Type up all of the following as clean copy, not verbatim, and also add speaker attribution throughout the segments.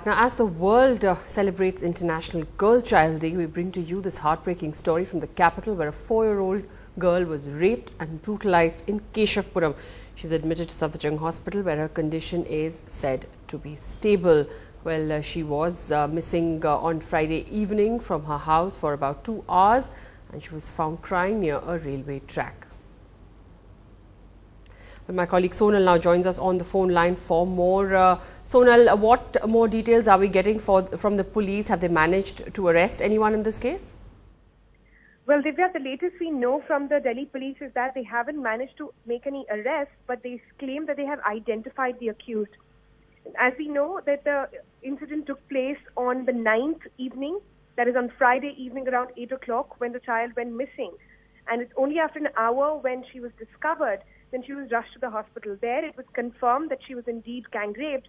Speaker 1: Now, as the world celebrates International Girl Child Day, we bring to you this heartbreaking story from the capital where a 4-year-old girl was raped and brutalized in Keshavpuram. She's admitted to Safdarjung Hospital where her condition is said to be stable. Well, she was missing on Friday evening from her house for about 2 hours and she was found crying near a railway track. My colleague Sonal now joins us on the phone line for more. Sonal, what more details are we getting from the police? Have they managed to arrest anyone in this case?
Speaker 2: Well, Divya, the latest we know from the Delhi police is that they haven't managed to make any arrests, but they claim that they have identified the accused. As we know that the incident took place on the 9th evening, that is on Friday evening around 8 o'clock when the child went missing. And it's only after an hour when she was discovered, then she was rushed to the hospital. There it was confirmed that she was indeed raped,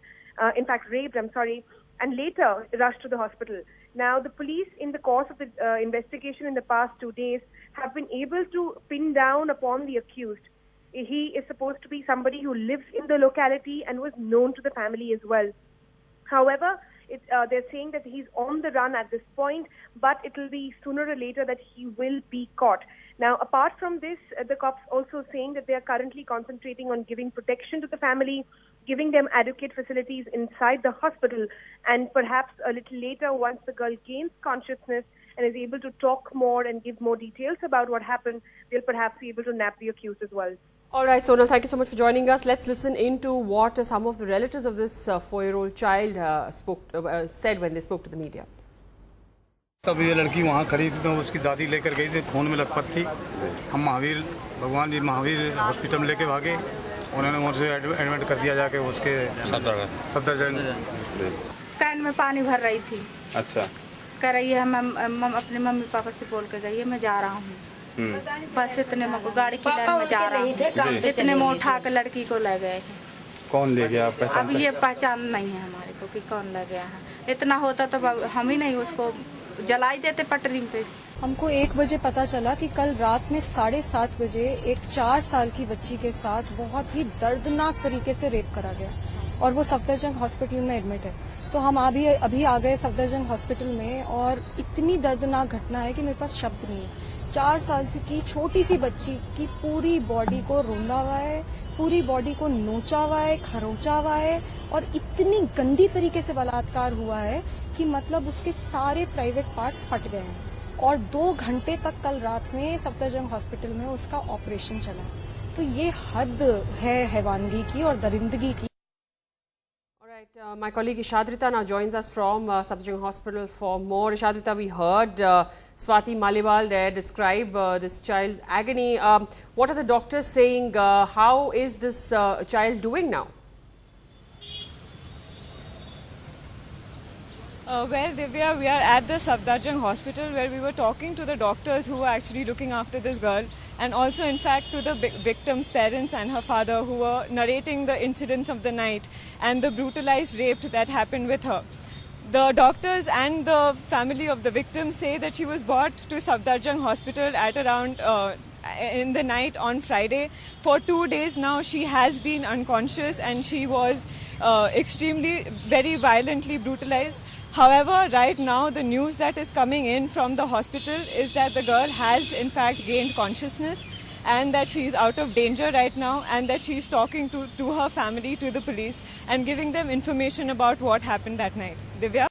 Speaker 2: and later rushed to the hospital. Now the police, in the course of the investigation in the past 2 days, have been able to pin down upon the accused. He is supposed to be somebody who lives in the locality and was known to the family as well. However, they're saying that he's on the run at this point, but it will be sooner or later that he will be caught. Now, apart from this, the cops also saying that they are currently concentrating on giving protection to the family, giving them adequate facilities inside the hospital, and perhaps a little later, once the girl gains consciousness and is able to talk more and give more details about what happened, they'll perhaps be able to nab the accused as well.
Speaker 1: All right, Sonal, thank you so much for joining us. Let's listen into what some of the relatives of this 4-year-old child said when they spoke to the media.
Speaker 3: तब ये लड़की वहाँ खड़ी थी तो उसकी दादी लेकर गई थी, फोन में लखपत थी। हम भगवान जी महावीर हॉस्पिटल में लेके भागे, उन्होंने मुझसे एडमिट कर दिया जाके उसके सफदरजंग।
Speaker 4: कान में पानी भर रही थी।
Speaker 5: अच्छा।
Speaker 4: कह रही है हम अपने मम्मी पापा से बोल के गई है मैं जा रहा हूँ। बस इतने में गाड़ी की लाइन में जा रहा हूँ, इतने में उठा के लड़की को ले गए।
Speaker 5: कौन ले गया?
Speaker 4: अब ये पहचान नहीं है हमारे को कि कौन ले गया है। इतना होता तो हम ही नहीं उसको जलाई देते पटरी पे।
Speaker 6: हमको 1 बजे पता चला कि कल रात में 7:30 बजे एक 4 साल की बच्ची के साथ बहुत ही दर्दनाक तरीके से रेप करा गया और वो सफदरजंग हॉस्पिटल में एडमिट है। तो हम अभी आ गए सफदरजंग हॉस्पिटल में और इतनी दर्दनाक घटना है कि मेरे पास शब्द नहीं है। 4 साल की छोटी सी बच्ची की पूरी बॉडी को रोंदा हुआ है, पूरी बॉडी को नोचा हुआ है, खरोचा हुआ है और इतनी गंदी तरीके से बलात्कार हुआ है कि मतलब उसके सारे प्राइवेट पार्ट्स फट गए हैं और 2 घंटे तक कल रात में सफदरजंग हॉस्पिटल में उसका ऑपरेशन चला। तो ये हद है हैवानगी की और दरिंदगी की।
Speaker 1: Right, my colleague Ishadrita now joins us from Safdarjung Hospital for more. Ishadrita, we heard Swati Maliwal there describe this child's agony. What are the doctors saying? How is this child doing now?
Speaker 7: Well, Divya, we are at the Safdarjung Hospital where we were talking to the doctors who were actually looking after this girl and also in fact to the victim's parents and her father who were narrating the incidents of the night and the brutalized rape that happened with her. The doctors and the family of the victim say that she was brought to Safdarjung Hospital at around in the night on Friday. For 2 days now she has been unconscious and she was very violently brutalized. However, right now the news that is coming in from the hospital is that the girl has in fact gained consciousness and that she is out of danger right now and that she is talking to her family, to the police and giving them information about what happened that night. Divya?